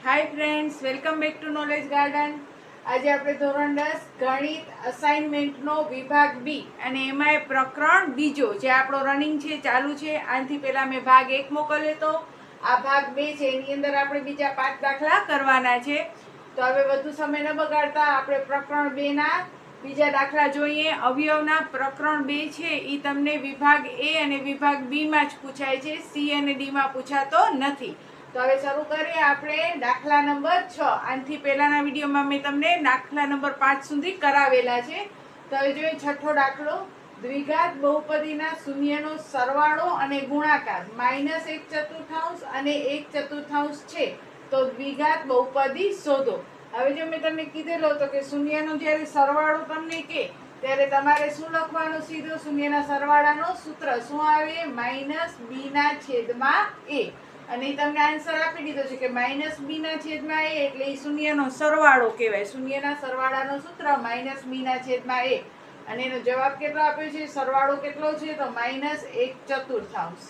Hi friends, welcome back to Knowledge Garden. આજે આપણે ધોરણ 10 ગણિત અસાઇનમેન્ટનો વિભાગ બી અને એમાં પ્રકરણ બીજો જે આપણો રનિંગ છે, ચાલુ છે. આનાથી પહેલાં મેં ભાગ 1 મોકલ્યો હતો. આ ભાગ 2 છે, એની અંદર આપણે બીજા 5 દાખલા કરવાના છે. તો હવે વધુ સમય ન બગાડતા આપણે પ્રકરણ 2 ના બીજા દાખલા જોઈએ. અવયવના પ્રકરણ 2 છે એ તમને વિભાગ એ અને વિભાગ બી માં જ પૂછાય છે, સી અને ડી માં પૂછાતો નથી. તો હવે શરૂ કરીએ આપણે દાખલા નંબર 6. આનાથી પહેલાના વિડીયોમાં મેં તમને દાખલા નંબર 5 સુધી કરાવેલા છે. તો હવે જોઈએ છઠ્ઠો દાખલો. દ્વિઘાત બહુપદીના શૂન્યનો સરવાળો અને ગુણાકાર -1/4 અને 1/4 છે, તો દ્વિઘાત બહુપદી શોધો. હવે જો મેં તમને કીધેલો હતો કે શૂન્યનો જ્યારે સરવાળો તમને કે ત્યારે તમારે શું લખવાનું? સીધો શૂન્યના સરવાળાનો સૂત્ર શું આવે? -b/a. અને તમને આન્સર આપી દીધો છે કે -b/a એટલે એ શૂન્યનો સરવાળો કહેવાય. શૂન્યના સરવાળાનો સૂત્ર -b/a. અને એનો જવાબ કેટલો આપ્યો છે? સરવાળો કેટલો છે? તો -1/4.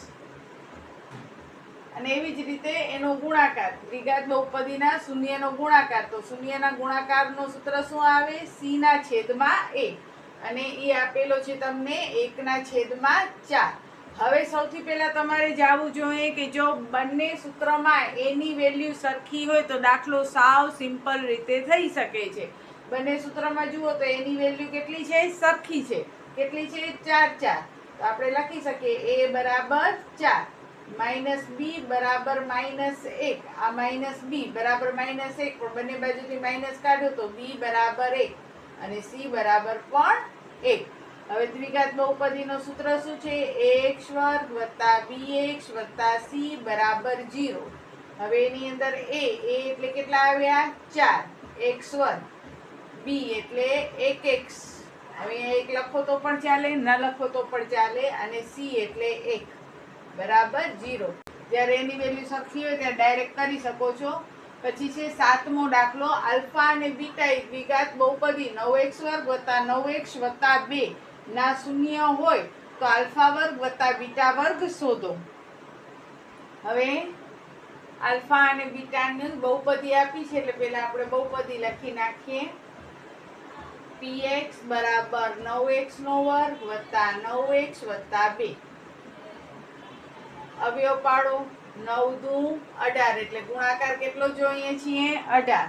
અને એવી જ રીતે એનો ગુણાકાર, દ્વિઘાત બહુપદીના શૂન્યનો ગુણાકાર, તો શૂન્યના ગુણાકારનો સૂત્ર શું આવે? c/a. અને એ આપેલો છે તમને 1/4. હવે સૌથી પહેલા તમારે જાણવું જોઈએ કે જો બંને સૂત્રમાં એની વેલ્યુ સરખી હોય તો દાખલો સાવ સિમ્પલ રીતે થઈ શકે છે. બંને સૂત્રમાં જુઓ તો એની વેલ્યુ કેટલી છે? સરખી છે. કેટલી છે? 4. તો આપણે લખી શકીએ a બરાબર 4, -b બરાબર -1, આ -b બરાબર -1, પણ બંને બાજુથી માઇનસ કાઢો તો b બરાબર 1 અને c બરાબર પણ 1. હવે દ્વિઘાત બહુપદીનો સૂત્ર શું છે? ax² + bx + c બરાબર 0. હવે એની અંદર a એટલે કેટલા આવ્યા? 4 x², b એટલે 1x. હવે 1 લખો તો પણ ચાલે, ન લખો તો પણ ચાલે, અને c એટલે 1 બરાબર 0. જ્યારે એની વેલ્યુ સરખી હોય ત્યારે ડાયરેક્ટ કરી શકો છો. પછી છે 7મો દાખલો. આલ્ફા અને બીટા એ દ્વિઘાત બહુપદી 9x² + 9x + 2 ના શૂન્ય હોય તો α² + β² શોધો. હવે આલ્ફા અને બીટાની બહુપદી આપી છે એટલે પહેલા આપણે બહુપદી લખી નાખીએ. px બરાબર 9x² + 9x + 2. અવયવ પાડો. 9 દુ 18 એટલે ગુણાકાર કેટલો જોઈએ છીએ? 18.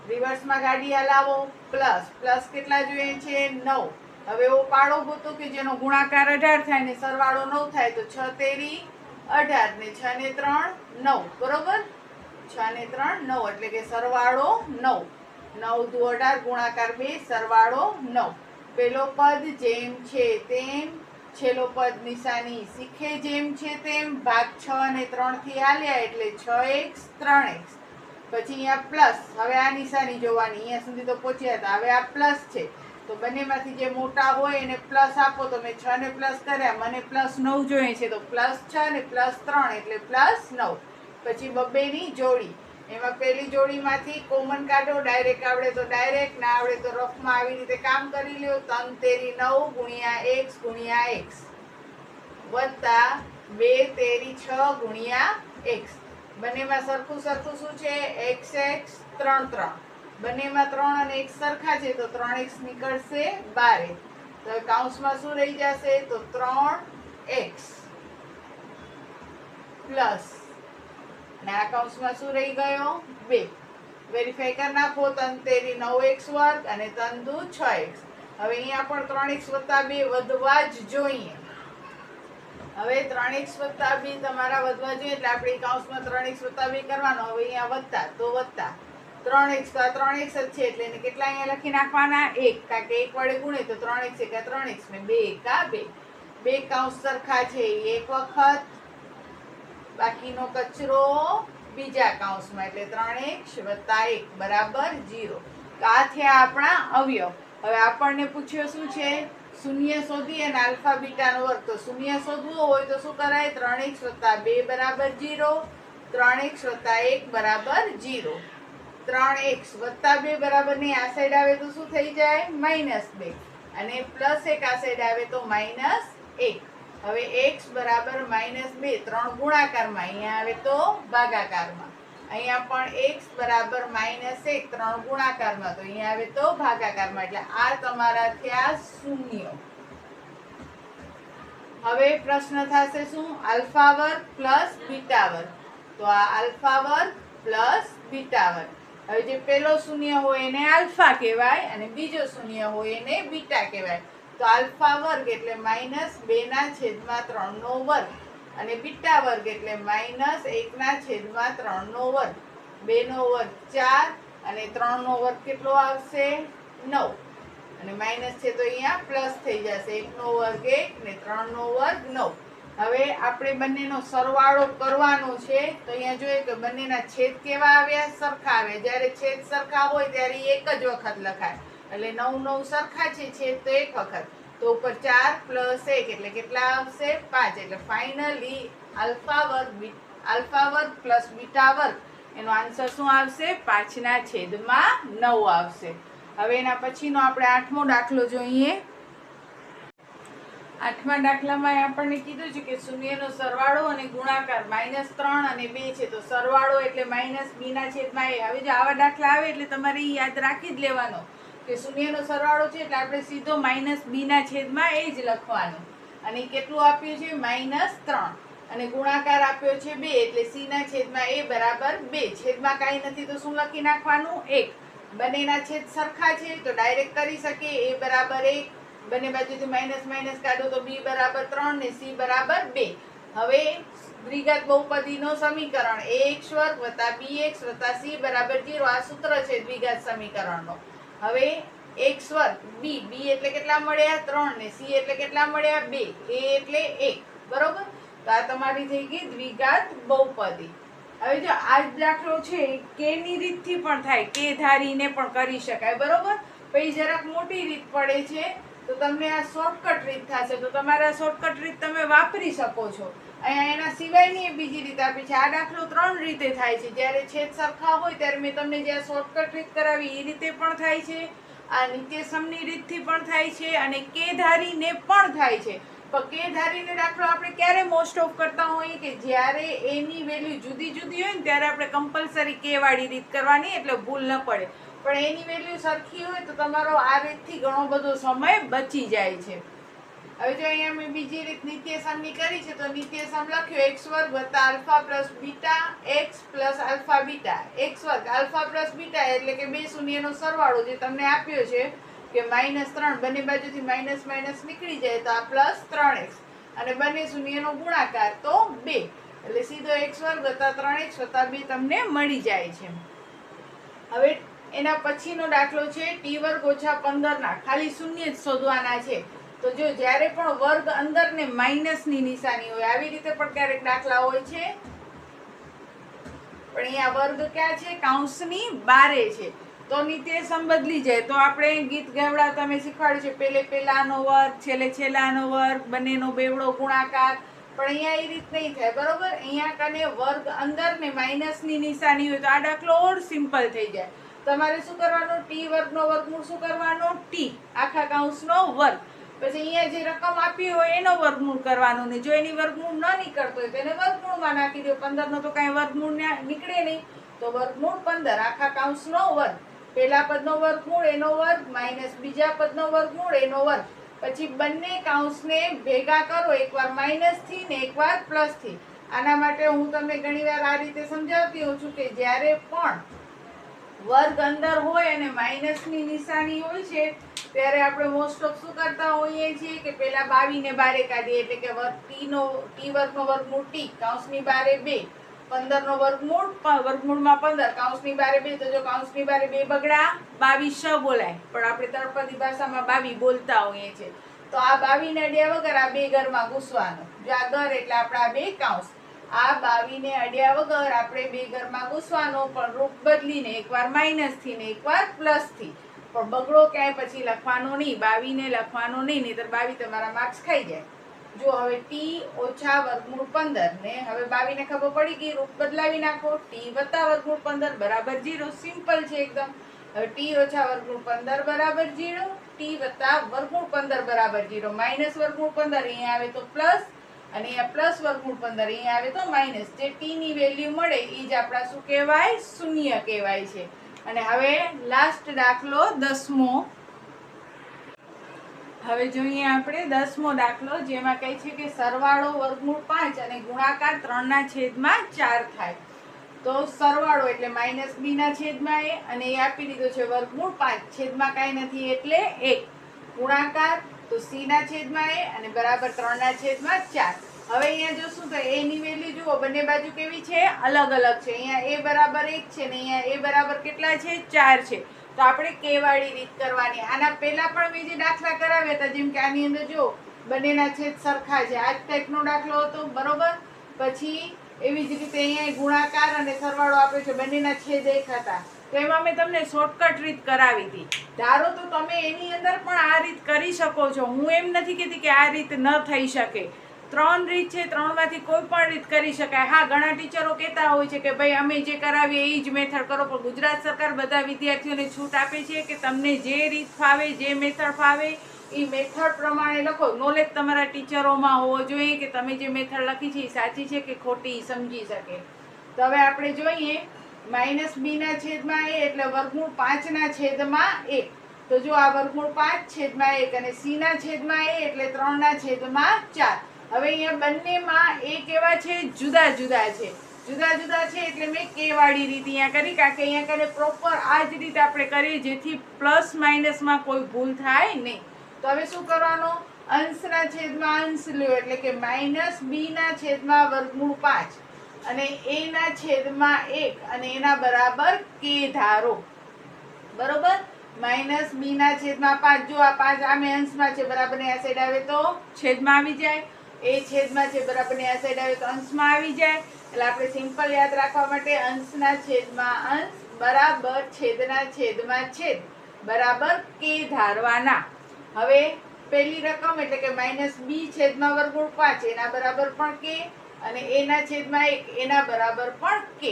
રિવર્સમાં ગાડી હલાવો. પ્લસ કેટલા જોઈએ છે? 9. હવે એવો પાડો ગોતો કે જેનો ગુણાકાર 18 થાય ને સરવાળો 9 થાય. તો 6 તેરી 18 ને 6 ને 3 9. બરોબર? 6 ને 3 9 એટલે કે સરવાળો 9. 9 દુ 18 ગુણાકાર 2 સરવાળો 9. પેલો પદ જેમ છે તેમ, છેલ્લો પદ નિશાની શીખે જેમ છે તેમ, ભાગ 6 અને 3 થી હાલ્યા એટલે 6x 3x. પછી અહીંયા પ્લસ. હવે આ નિશાની જોવાની, અહીંયા સુધી તો પહોંચ્યા હતા. હવે આ પ્લસ છે તો બંનેમાંથી જે મોટા હોય એને પ્લસ આપો. તો મેં 6 ને પ્લસ કર્યા, મને +9 જોઈએ છે તો +6 ને +3 એટલે +9. પછી બબ્બેની જોડી. એમાં પહેલી જોડીમાંથી કોમન કાઢો. ડાયરેક્ટ આવડે તો ડાયરેક્ટ, ના આવડે તો રફમાં આવી રીતે કામ કરી લ્યો. 3 તેરી 9 ગુણ્યા x ગુણ્યા x વત્તા 2 તેરી 6 ગુણ્યા x. બંનેમાં સરખું શું છે? xx 3 3. બંનેમાં 3 અને x સરખા છે તો 3x નીકળશે 12. તો કૌંસમાં શું રહી જશે? તો 3x પ્લસ, અને આ કૌંસમાં શું રહી ગયો? 2. વેરીફાઈ કરી નાખો. 3 તેરી 9x² અને 3 દુ 6x. હવે અહીંયા પણ 3x + 2 વધવા જ જોઈએ. હવે 3x + 2 તમારા વધવા જોઈએ એટલે આપણે કૌંસમાં 3x + 2 કરવાનો. હવે અહીંયા વત્તા તો વત્તા 3x, તો આ 3x જ છે એટલે એને કેટલા અહીંયા લખી નાખવાના? 1, કારણ કે 1 વડે ગુણે તો 3x × 3x ને 2 × 2. બે કૌંસ સરખા છે એક વખત, બાકીનો કચરો બીજા કૌંસમાં એટલે 3x + 1 બરાબર 0. તો આ થયા આપણા અવયવ. હવે આપણને પૂછ્યો શું છે? શૂન્ય શોધી અને આલ્ફા બીટાનો વર્ગ. તો શૂન્ય શોધવું હોય તો શું કરાય? 3x + 2 બરાબર 0, 3x + 1 બરાબર 0. 3x + 2 બરાબર નહીં, આ સાઈડ આવે તો શું થઈ જાય? -2. અને +1 આ સાઈડ આવે તો -1. હવે x બરાબર -2, 3 ગુણાકારમાં, અહીંયા આવે તો ભાગાકારમાં. અહીંયા પણ x બરાબર -1 3 ગુણાકારમાં, તો અહીંયા આવે તો ભાગાકારમાં. એટલે આ તમારા થયા શૂન્ય. હવે પ્રશ્ન થશે શું? આલ્ફા વર્ગ પ્લસ બીટા વર્ગ. તો આ આલ્ફા વર્ગ પ્લસ બીટા વર્ગ. હવે જે પેલો શૂન્ય હોય એને આલ્ફા કહેવાય અને બીજો શૂન્ય હોય એને બીટા કહેવાય. તો આલ્ફા વર્ગ એટલે -2/3 નો વર્ગ અને બીટા વર્ગ એટલે -1/3 નો વર્ગ. 2 નો વર્ગ 4 અને 3 નો વર્ગ કેટલો આવશે? 9. અને માઇનસ છે તો અહીંયા પ્લસ થઈ જશે. 1 નો વર્ગ 1 ને 3 નો વર્ગ 9. હવે આપણે બંનેનો સરવાળો કરવાનો છે. તો અહીંયા જોઈએ કે બંનેના છેદ કેવા આવ્યા? સરખા આવ્યા. જ્યારે છેદ સરખા હોય ત્યારે એક જ વખત લખાય. એટલે 9 9 સરખા છે, છેદ તો એક વખત. તો ઉપર 4 + 1 એટલે કેટલા આવશે? 5. એટલે ફાઇનલી આલ્ફા વર્ગ પ્લસ બીટા વર્ગ એનો આન્સર શું આવશે? 5/9 આવશે. હવે એના પછીનો આપણે 8મો દાખલો જોઈએ. 8મા દાખલામાં આપણને કીધું છે કે શૂન્યનો સરવાળો અને ગુણાકાર -3 અને 2 છે. તો સરવાળો એટલે -b/a. હવે જો આવા દાખલા આવે એટલે તમારે યાદ રાખી જ લેવાનો કે શૂન્યનો સરવાળો છે એટલે આપણે સીધો -b/a જ લખવાનો. અને કેટલું આપ્યું છે? -3. અને ગુણાકાર આપ્યો છે 2 એટલે c/a બરાબર 2. છેદમાં કાંઈ નથી તો શું લખી નાખવાનું? 1. બંનેના છેદ સરખા છે તો ડાયરેક્ટ કરી શકીએ. a બરાબર 1, બંને બાજુથી માઇનસ માઇનસ કાઢો તો b બરાબર 3 ને c બરાબર 2. હવે દ્વિઘાત બહુપદીનો સમીકરણ ax વર્ગ વત્તા bx વત્તા c બરાબર 0. આ સૂત્ર છે દ્વિઘાત સમીકરણનો. હવે x વર્ગ b એટલે કેટલા મળ્યા? 3 ને c એટલે કેટલા મળ્યા? 2. a એટલે 1. બરોબર? તો આ તમારી થઈ ગઈ દ્વિઘાત બહુપદી. હવે જો આ દાખલો છે કે ની રીતથી પણ થાય, કે ધારીને પણ કરી શકાય. બરોબર? પછી જરાક મોટી રીત પડે છે તો તમને આ શોર્ટકટ રીત થશે. તો તમારે આ શોર્ટકટ રીત તમે વાપરી શકો છો. અહીંયા એના સિવાયની બીજી રીત આપી છે. આ દાખલો 3 રીતે થાય છે. જ્યારે છેદ સરખા હોય ત્યારે મેં તમને જે શોર્ટકટ રીત કરાવી એ રીતે પણ થાય છે, આ નિત્યસમની રીતથી પણ થાય છે અને કે ધારીને પણ થાય છે. પણ કે ધારીને દાખલો આપણે ક્યારે મોસ્ટ ઓફ કરતા હોઈએ કે જ્યારે એની વેલ્યુ જુદી જુદી હોય ને ત્યારે આપણે કમ્પલસરી કે વાળી રીત કરવાની, એટલે ભૂલ ન પડે. પણ એની વેલ્યુ સરખી હોય તો તમારો આ રીતથી ઘણો બધો સમય બચી જાય છે. હવે જો અહીંયા મેં બીજી રીત નિત્યસમની કરી છે તો નિત્યસમ લખ્યો x વર્ગ વત્તા alpha plus beta x plus alpha beta. x વર્ગ આલ્ફા પ્લસ બીટા એટલે કે બે શૂન્યનો સરવાળો જે તમને આપ્યો છે કે -3. બંને બાજુથી માઇનસ માઇનસ નીકળી જાય તો આ +3x અને બંને શૂન્યનો ગુણાકાર તો 2. એટલે સીધો x વર્ગ વત્તા 3x વત્તા 2 તમને મળી જાય છે. હવે એના પછીનો દાખલો છે t વર્ગ ઓછા 15 ખાલી શૂન્ય જ શોધવાના છે. તો જો જ્યારે પણ વર્ગ અંદર ને માઇનસની નિશાની હોય, આવી રીતે પણ ક્યારેક દાખલા હોય છે, પણ અહીંયા વર્ગ ક્યાં છે? કૌંસની બારે છે. તો નિત્યસમ બદલી જાય. તો આપણે ગીત ગાવડા તમે શીખવાડ્યું છે, પહેલાનો વર્ગ, છેલ્લાનો વર્ગ, બંનેનો બેવડો ગુણાકાર. પણ અહીંયા એ રીત નહીં થાય. બરોબર? અહીંયા કને વર્ગ અંદર ને માઇનસની નિશાની હોય તો આ દાખલો ઓર સિમ્પલ થઈ જાય. તમારે શું કરવાનું? t વર્ગનો વર્ગમૂળ શું કરવાનો? t આખા કૌંસનો વર્ગ. પછી અહીંયા જે રકમ આપી હોય એનો વર્ગમૂળ કરવાનો ને જો એની વર્ગમૂળ ન નીકળતો હોય તો એને વર્ગમૂળમાં નાખી દો. 15 નો તો કાંઈ વર્ગમૂળ નીકળે નહીં તો વર્ગમૂળ 15 આખા કૌંસનો વર્ગ. પહેલા પદનો વર્ગમૂળ એનો વર્ગ માઇનસ બીજા પદનો વર્ગમૂળ એનો વર્ગ. પછી બંને કૌંસને ભેગા કરો, એકવાર માઇનસથી ને એકવાર પ્લસથી. આના માટે હું તમને ઘણીવાર આ રીતે સમજાવતી હોઉં છું કે જ્યારે પણ વર્ગ અંદર હોય અને માઇનસની નિશાની હોય છે ત્યારે આપણે મોસ્ટ ઓફ શું કરતા હોઈએ છીએ કે પહેલા 22 ને બારે કાઢીએ. એટલે કે t વર્ગનો વર્ગમૂળ t કૌંસની બારે 2, 15 નો વર્ગમૂળમાં 15 કૌંસની બારે 2. તો જો કૌંસની બારે 2 બગડા 22 બોલાય, પણ આપણે તળપદી ભાષામાં 22 બોલતા હોઈએ છીએ. તો આ 22 ને અડ્યા વગર આ 2 ઘરમાં ઘૂસવાનું. જો આ ઘર એટલે આપણા 2 કૌંસ. આ 22 ને અડ્યા વગર આપણે 2 ઘરમાં ઘૂસવાનો, પણ રૂપ બદલીને એકવાર માઇનસથી ને એકવાર પ્લસથી. પણ બગડો ક્યાંય પછી લખવાનો નહીં, 22 ને લખવાનો નહીં, નહીંતર 22 તમારા માર્ક્સ ખાઈ જાય. જો હવે t ઓછા વર્ગમૂળ 15 ને હવે 22 ને ખબર પડી ગઈ, રૂપ બદલાવી નાખો. t વત્તા વર્ગમૂળ 15 બરાબર 0. સિમ્પલ છે એકદમ. હવે t ઓછા વર્ગમૂળ 15 બરાબર 0, t વત્તા વર્ગમૂળ 15 બરાબર 0. માઇનસ વર્ગમૂળ 15 અહીંયા આવે તો પ્લસ અને અહીંયા પ્લસ વર્ગમૂળ 15, અહીંયા આવે તો માઇનસ. જે t ની વેલ્યુ મળે એ જ આપણા શું કહેવાય? શૂન્ય કહેવાય છે. અને હવે લાસ્ટ દાખલો 10મો. હવે જોઈએ આપણે 10મો દાખલો, જેમાં કહે છે કે સરવાળો વર્ગમૂળ 5 અને ગુણાકાર 3/4 થાય. તો સરવાળો એટલે -b ના છેદમાં a, અને એ આપી દીધો છે વર્ગમૂળ 5, છેદમાં કાંઈ નથી એટલે 1. ગુણાકાર તો c ના છેદમાં a અને બરાબર 3/4. હવે અહીંયા જો શું થાય, a ની વેલ્યુ જુઓ, બંને બાજુ કેવી છે? અલગ અલગ છે. અહીંયા a બરાબર 1 છે ને અહીંયા a બરાબર કેટલા છે? 4 છે. તો આપણે k વાળી રીત કરવાની. આના પહેલા પણ મેં જે દાખલા કરાવ્યા હતા, જેમ કે આની અંદર જો બંનેના છેદ સરખા છે, આ જ ટાઈપનો દાખલો હતો, બરોબર. પછી એવી જ રીતે અહીંયા ગુણાકાર અને સરવાળો આપ્યો છે, બંનેના છેદ એક હતા. તો એમાં મેં તમને શોર્ટકટ રીત કરાવી હતી. ધારો તો તમે એની અંદર પણ આ રીત કરી શકો છો. હું એમ નથી કહેતી કે આ રીત ન થઈ શકે. 3 રીત છે, 3માંથી કોઈ પણ રીત કરી શકાય. હા, ઘણા ટીચરો કહેતા હોય છે કે ભાઈ અમે જે કરાવીએ એ જ મેથડ કરો, પણ ગુજરાત સરકાર બધા વિદ્યાર્થીઓને છૂટ આપે છે કે તમને જે રીત ફાવે, જે મેથડ ફાવે એ મેથડ પ્રમાણે લખો. નોલેજ તમારા ટીચરોમાં હોવો જોઈએ કે તમે જે મેથડ લખી છે એ સાચી છે કે ખોટી, સમજી શકે. તો હવે આપણે જોઈએ -b ના છેદમાં a એટલે વર્ગમૂળ 5 ના છેદમાં 1. તો જો આ વર્ગમૂળ 5 છેદમાં 1 અને c ના છેદમાં a એટલે 3 ના છેદમાં 4. હવે અહીંયા બંનેમાં a કેવા છે? જુદા જુદા છે. જુદા જુદા છે એટલે મેં k વાળી રીત અહીંયા કરી, કારણ કે અહીંયા કને પ્રોપર આ જ રીત આપણે કરીએ જેથી પ્લસ માઇનસમાં કોઈ ભૂલ થાય નહીં. તો હવે શું કરવાનું? અંશના છેદમાં અંશ લ્યો, એટલે કે -b ના છેદમાં વર્ગમૂળ 5 અને a ના છેદમાં 1 અને એના બરાબર k ધારો, બરોબર. -b ના છેદમાં 5, જો આ 5 આમે અંશમાં છે, બરાબર ને આ સાઈડ આવે તો છેદમાં આવી જાય. એ છેદમાં છે, બરાબર ને આ સાઈડ આવે તો અંશમાં આવી જાય. એટલે આપણે સિમ્પલ યાદ રાખવા માટે અંશના છેદમાં અંશ બરાબર છેદના છેદમાં છેદ બરાબર k ધારવાના. હવે પહેલી રકમ એટલે કે -b છેદમાં વર્ગમૂળ 5 એના બરાબર પણ k અને a ના છેદમાં 1 એના બરાબર પણ k.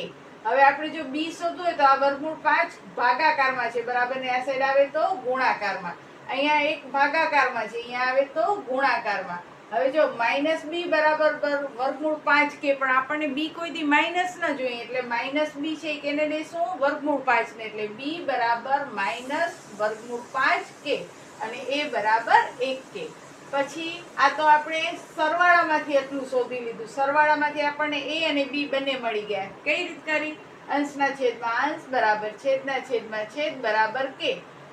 હવે આપણે જો b શોધવું હોય તો આ વર્ગમૂળ 5 ભાગાકારમાં છે, બરાબર ને આ સાઈડ આવે તો ગુણાકારમાં. અહીંયા 1 ભાગાકારમાં છે, અહીંયા આવે તો ગુણાકારમાં. હવે જો -b બરાબર વર્ગમૂળ 5k, પણ આપણને b કોઈ દી માઇનસ ન જોઈએ, એટલે -b છે કેને લેશું? વર્ગમૂળ 5 ને. એટલે b બરાબર વર્ગમૂળ 5k અને a બરાબર 1k. પછી આ તો આપણે સરવાળામાંથી એટલું શોધી લીધું. સરવાળામાંથી આપણને a અને b બંને મળી ગયા. કઈ રીત કરી? અંશના છેદમાં અંશ બરાબર છેદના છેદમાં છેદ બરાબર k.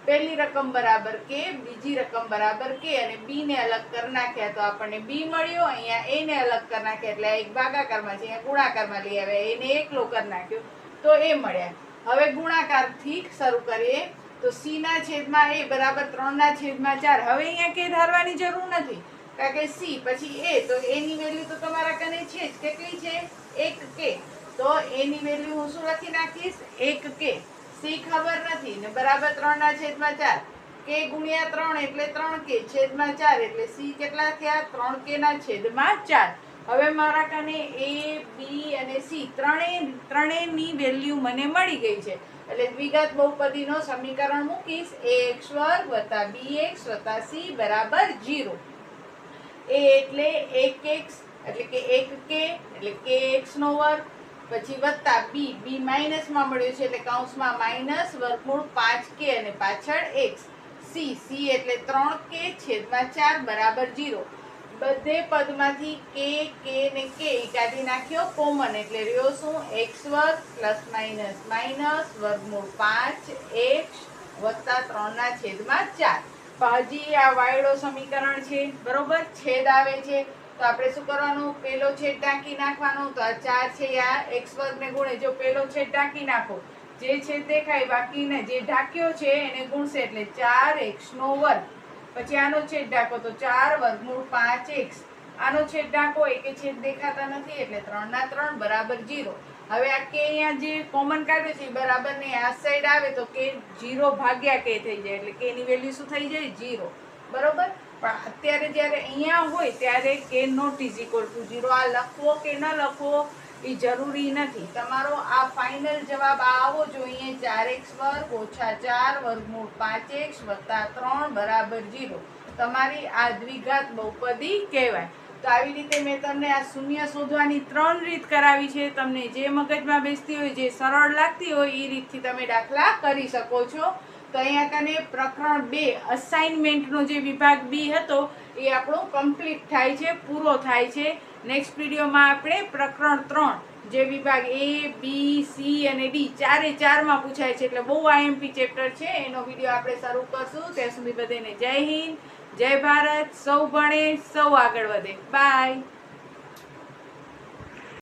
પહેલી રકમ બરાબર k, બીજી રકમ બરાબર k અને b ને અલગ કરી નાખ્યા તો આપણને b મળ્યો. અહીંયા a ને અલગ કરી નાખ્યા એટલે એક ભાગાકારમાં છે, અહીંયા ગુણાકારમાં લઈ આવ્યા, એને એકલો કરી નાખ્યો તો એ મળ્યા. હવે ગુણાકારથી શરૂ કરીએ તો c ના છેદમાં a બરાબર 3 ના છેદમાં 4. હવે અહીંયા k ધારવાની જરૂર નથી, કારણ કે c પછી a, તો a ની વેલ્યુ તો તમારા કને છે જ. કેટલી છે? 1k. તો a ની વેલ્યુ હું શું લખી નાખીશ? 1k. c ખબર નથી ને બરાબર 3 ના છેદમાં 4. k ગુણ્યા 3 એટલે 3k છેદમાં 4 એટલે c કેટલા થયા? 3k ના છેદમાં 4. હવે મારા કને a, b અને c ત્રણેયની વેલ્યુ મને મળી ગઈ છે. એટલે દ્વિઘાત બહુપદીનો સમીકરણ મૂકીશ ax2 + bx + c બરાબર 0. a એટલે 1x એટલે કે 1k એટલે kx નો વર્ગ, પછી વત્તા b માઇનસમાં મળ્યું છે એટલે કૌંસમાં માઇનસ વર્ગમૂળ 5k અને પાછળ x. c એટલે 3k છેદમાં 4 બરાબર 0. બધે પદમાંથી k ને k કાઢી નાખ્યો કોમન, એટલે રહ્યો શું? x2 ± વર્ગમૂળ 5x વત્તા 3 ના છેદમાં 4. હજી આ વાયડો સમીકરણ છે, બરોબર. છેદ આવે છે તો આપણે શું કરવાનું? પેલો છેદ ટાંકી નાખવાનો. તો આ 4 છે, આ x2 ને ગુણે, જો પેલો છેદ ટાંકી નાખો, જે છેદ દેખાય બાકીને જે ઢાંક્યો છે એને ગુણશે એટલે 4x નો વર્ગ. પછી આનો છેદ ઢાંકો તો 4 વર્ગમૂળ 5x. આનો છેદ ઢાંકો, એકે છેદ દેખાતા નથી એટલે 3 ના 3 બરાબર 0. હવે આ k અહીંયા જે કોમન કાઢ્યો છે બરાબર ને આ સાઈડ આવે તો k 0 ભાગ્યા k થઈ જાય, એટલે k ની વેલ્યુ શું થઈ જાય? 0, બરોબર. પણ અત્યારે જ્યારે અહીંયા હોય ત્યારે k not is equal to 0. આ લખવો કે ન લખવો એ જરૂરી નથી. તમારો આ ફાઇનલ જવાબ આવો જોઈએ 4x2 - 4 વર્ગમૂળ 5x વત્તા 3 બરાબર 0. તમારી આ દ્વિઘાત બહુપદી કહેવાય. તો આવી રીતે મેં તમને આ શૂન્ય શોધવાની 3 રીત કરાવી છે. તમને જે મગજમાં બેસતી હોય, જે સરળ લાગતી હોય એ રીતથી તમે દાખલા કરી શકો છો. તો અહીંયા કને પ્રકરણ 2 અસાઇનમેન્ટનો જે વિભાગ બી હતો એ આપણો કમ્પ્લીટ થાય છે, પૂરો થાય છે. નેક્સ્ટ વિડીયોમાં આપણે પ્રકરણ 3 જે વિભાગ A, B, C અને D ચારે ચારમાં પૂછાય છે, એટલે બહુ IMP ચેપ્ટર છે, એનો વિડીયો આપણે શરૂ કરશું. ત્યાં સુધી બધાને જય હિન્દ, જય ભારત. સૌ ભણે, સૌ આગળ વધે. બાય.